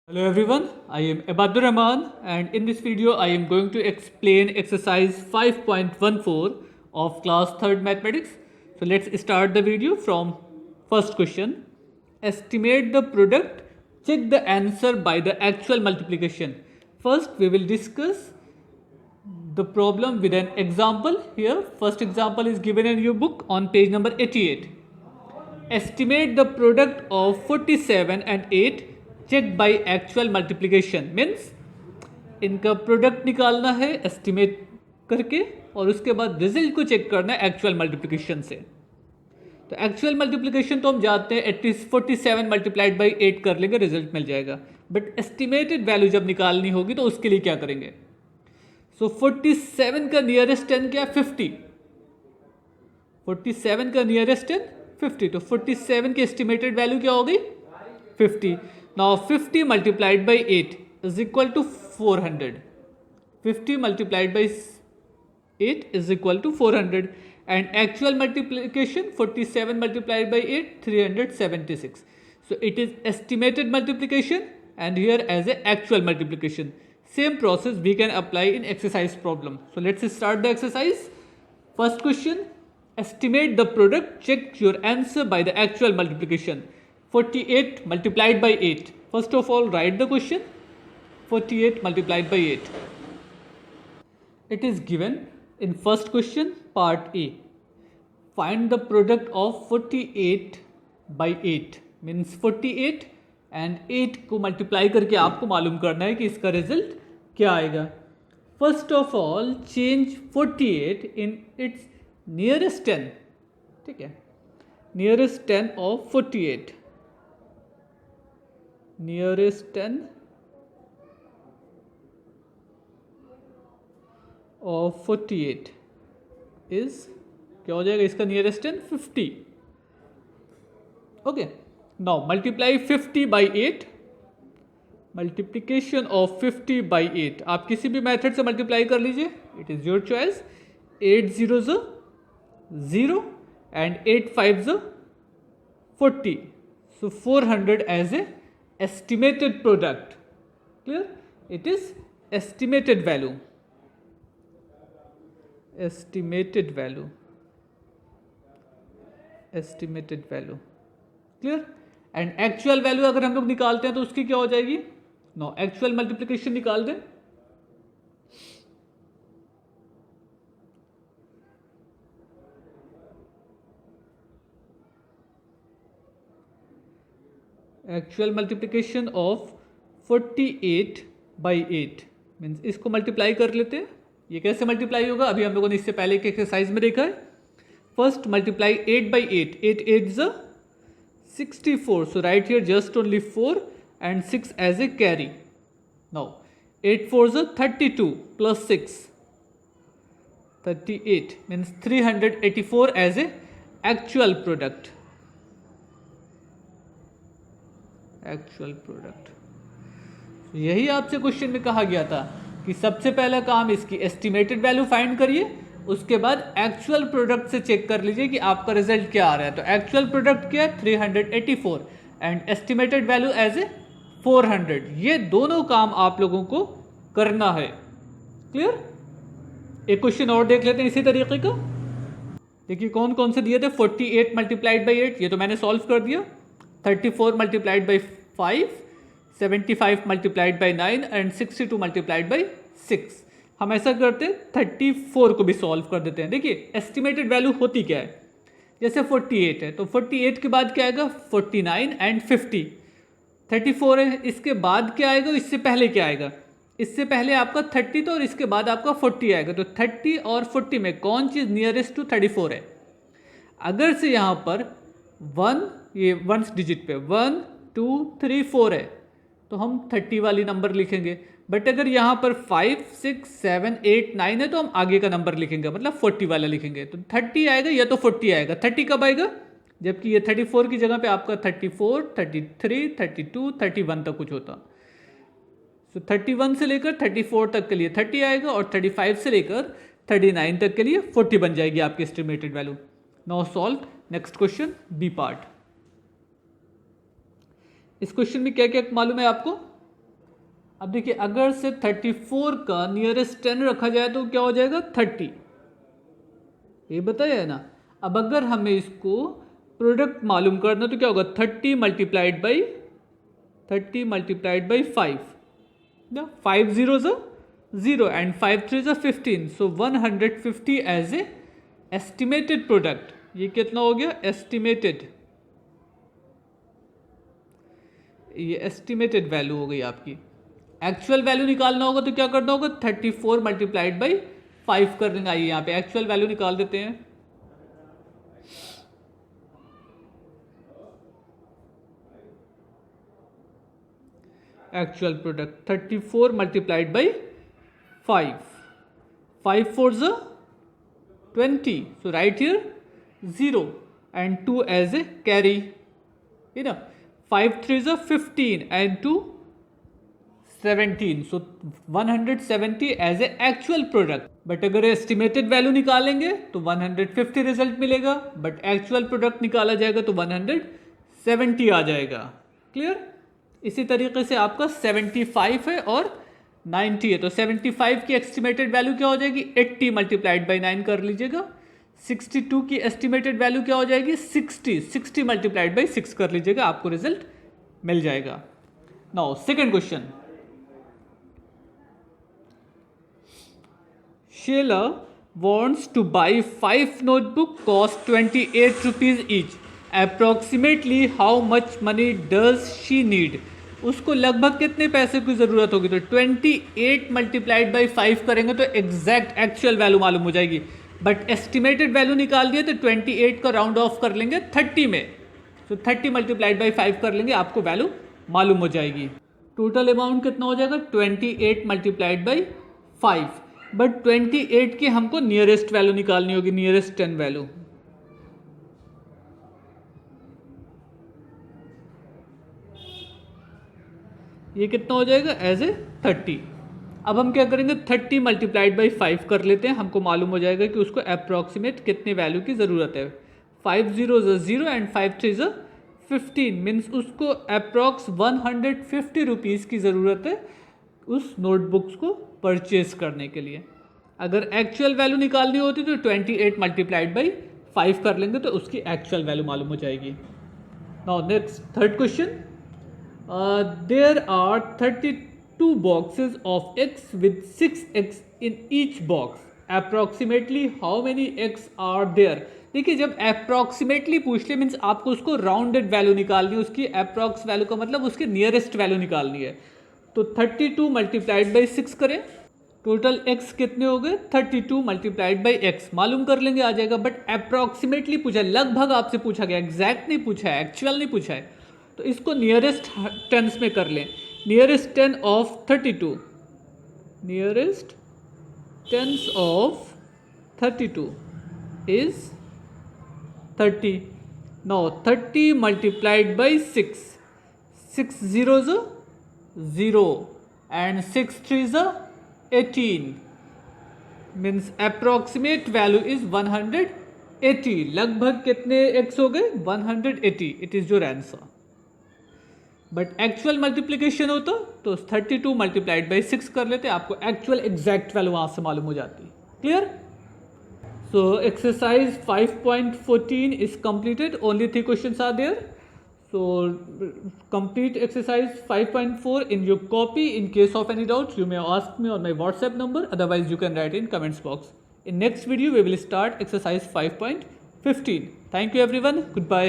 Hello everyone, I am Abadur Rahman and in this video I am going to explain exercise 5.14 of class 3rd mathematics. So let's start the video from first question. Estimate the product, check the answer by the actual multiplication. First we will discuss the problem with an example. Here first example is given in your book on page number 88. Estimate the product of 47 and 8 check by actual multiplication means इनका product निकालना है estimate करके और उसके बाद result को check करना है एक्चुअल मल्टीप्लिकेशन से। तो एक्चुअल मल्टीप्लिकेशन तो हम जानते हैं एटलीस्ट 47 मल्टीप्लाइड बाई 8 कर लेंगे रिजल्ट मिल जाएगा, बट एस्टिमेटेड वैल्यू जब निकालनी होगी तो उसके लिए क्या करेंगे। सो 47 का नियरेस्ट 10 क्या है 50, 47 का नियरेस्ट 10 50, तो 47 की एस्टिमेटेड वैल्यू क्या हो गई 50। Now 50 multiplied by 8 is equal to 400, 50 multiplied by 8 is equal to 400 and actual multiplication 47 multiplied by 8 376. So it is estimated multiplication and here as a actual multiplication. Same process we can apply in exercise problem. So let's start the exercise. First question, estimate the product, check your answer by the actual multiplication. 48 multiplied by 8. First of all write the question, 48 multiplied by 8. It is given in first question part A. Find the product of 48 by 8 means 48 and 8 को multiply करके आपको मालूम करना है कि इसका result क्या आएगा। First of all change 48 in its nearest 10, ठीक है, nearest 10 of 48, nearest 10 of 48 is क्या हो जाएगा इसका nearest 10 50। Okay, now multiply 50 by 8, multiplication of 50 by 8 आप किसी भी मेथड से मल्टीप्लाई कर लीजिए, it is your choice. 8 0 0 and 8 5 40, so 400 as a estimated product. Clear, it is estimated value, estimated value, estimated value, clear. And actual value अगर हम लोग निकालते हैं तो उसकी क्या हो जाएगी, नो एक्चुअल मल्टीप्लिकेशन निकाल दें। Actual multiplication of 48 by 8 means इसको मल्टीप्लाई कर लेते हैं। ये कैसे मल्टीप्लाई होगा, अभी हम लोगों ने इससे पहले एक एक्सरसाइज में देखा है। First multiply 8 by 8, 8 8 64, so right here just only 4 and 6 as a carry. Now 8 4 32 plus 6 38 means 384 as a actual product, actual product. यही आपसे क्वेश्चन में कहा गया था कि सबसे पहला काम इसकी एस्टिमेटेड वैल्यू फाइंड करिए, उसके बाद एक्चुअल प्रोडक्ट से चेक कर लीजिए कि आपका रिजल्ट क्या आ रहा है। तो एक्चुअल प्रोडक्ट क्या है 384 and estimated value as a 400, ये दोनों काम आप लोगों को करना है। क्लियर, एक क्वेश्चन और देख लेते हैं इसी तरीके का। देखिए कौन कौन से दिए थे, 48 मल्टीप्लाइड बाई 8 ये तो मैंने सॉल्व कर दिया, 34 multiplied by 5, 75 multiplied by 9 and 62 multiplied by 6। हम ऐसा करते हैं 34 को भी सॉल्व कर देते हैं। देखिए एस्टिमेटेड वैल्यू होती क्या है, जैसे 48 है तो 48 के बाद क्या आएगा 49 एंड 50, 34 है इसके बाद क्या आएगा, इससे पहले क्या आएगा, इससे पहले आपका 30 था और इसके बाद आपका 40 आएगा। तो 30 और 40 में कौन चीज़ नियरेस्ट टू 34 है। अगर से यहाँ पर 1 ये 1 डिजिट पे 1 2 3 4 है तो हम 30 वाली नंबर लिखेंगे, बट अगर यहाँ पर 5 6 7 8 9 है तो हम आगे का नंबर लिखेंगे, मतलब 40 वाला लिखेंगे। तो 30 आएगा या तो 40 आएगा। 30 कब आएगा, जबकि ये 34 की जगह पे आपका 34 33 32 31 तक कुछ होता। सो 31 से लेकर 34 तक के लिए 30 आएगा और 35 से लेकर 39 तक के लिए 40 बन जाएगी आपकी estimated value. Now solve next question B part. इस क्वेश्चन में क्या क्या मालूम है आपको, अब देखिए अगर से 34 का नियरेस्ट 10 रखा जाए तो क्या हो जाएगा 30, ये बताया है ना। अब अगर हमें इसको प्रोडक्ट मालूम करना तो क्या होगा 30 मल्टीप्लाइड बाई 5 ना, 5 zeros are 0 and 5 threes are 15, so 150 as a estimated product. ये कितना हो गया एस्टिमेटेड, ये एस्टिमेटेड वैल्यू हो गई आपकी। एक्चुअल वैल्यू निकालना होगा तो क्या करना होगा 34 मल्टीप्लाइड बाई 5 कर देंगे। आइए यहाँ पे एक्चुअल वैल्यू निकाल देते हैं। Actual product 34 multiplied by 5, 5 4s are 20, so write here 0 and 2 as a carry, you know, 5 3s are 15 and 2 17, so 170 as a actual product। But अगर एस्टिमेटेड वैल्यू निकालेंगे तो 150 रिजल्ट मिलेगा, बट एक्चुअल प्रोडक्ट निकाला जाएगा तो 170 आ जाएगा। क्लियर। इसी तरीके से आपका 75 है और 90 है, तो 75 की एस्टिमेटेड वैल्यू क्या हो जाएगी 80 मल्टीप्लाइड बाई 9 कर लीजिएगा। 62 की एस्टिमेटेड वैल्यू क्या हो जाएगी 60 मल्टीप्लाइड बाई 6 कर लीजिएगा, आपको रिजल्ट मिल जाएगा। Now second question, Sheila wants to buy 5 notebook cost 28 rupees each. Approximately how much money does she need? उसको लगभग कितने पैसे की ज़रूरत होगी, तो 28 मल्टीप्लाइड बाई 5 करेंगे तो एग्जैक्ट एक्चुअल वैल्यू मालूम हो जाएगी। बट एस्टिमेटेड वैल्यू निकाल दिए तो 28 का राउंड ऑफ कर लेंगे 30 में, तो 30 मल्टीप्लाइड बाई 5 कर लेंगे, आपको वैल्यू मालूम हो जाएगी। टोटल अमाउंट कितना हो जाएगा 28 मल्टीप्लाइड बाई 5, बट 28 की हमको नियरेस्ट वैल्यू निकालनी होगी, नियरेस्ट 10 वैल्यू। ये कितना हो जाएगा एज ए 30। अब हम क्या करेंगे 30 मल्टीप्लाइड बाई 5 कर लेते हैं, हमको मालूम हो जाएगा कि उसको अप्रॉक्सीमेट कितने वैल्यू की ज़रूरत है। 5 zeros are 0 and 5 3s are 15, means उसको अप्रॉक्स 150 रुपीज़ की ज़रूरत है उस नोटबुक्स को परचेज करने के लिए। अगर एक्चुअल वैल्यू निकालनी होती तो 28 मल्टीप्लाइड बाई 5 कर लेंगे तो उसकी एक्चुअल वैल्यू मालूम हो जाएगी। Now next third question, there are 32 boxes of X with 6 X in each box, approximately how many X are there. देखिए जब अप्रॉक्सीमेटली पूछ ले मीन्स आपको उसको राउंडेड वैल्यू निकालनी है, उसकी अप्रॉक्स वैल्यू का मतलब उसकी नियरेस्ट वैल्यू निकालनी है। तो 32 मल्टीप्लाइड बाई 6 करें, टोटल x कितने हो गए 32 मल्टीप्लाइड बाई x मालूम कर लेंगे, आ जाएगा। बट अप्रॉक्सीमेटली पूछा, लगभग आपसे पूछा गया, एग्जैक्ट नहीं पूछा है, एक्चुअल नहीं पूछा है, तो इसको नियरेस्ट टेंस में कर लें। Nearest 10 of 32, nearest tense of 32 is 30। Now 30 multiplied by 6, 6 zeros are 0 and 6 3s are 18, means approximate value is 180। लगभग कितने x हो गए 180, it is your answer. But actual multiplication होता तो 32 मल्टीप्लाइड बाई 6 कर लेते, आपको एक्चुअल एग्जैक्ट वैल्यू वहाँ से मालूम हो जाती। Clear. So exercise 5.14 is completed, only 3 questions are there. So complete exercise 5.4 in your copy. In case of any doubts, you may ask me on my WhatsApp number. Otherwise, you can write in comments box. In next video, we will start exercise 5.15. Thank you everyone. Goodbye.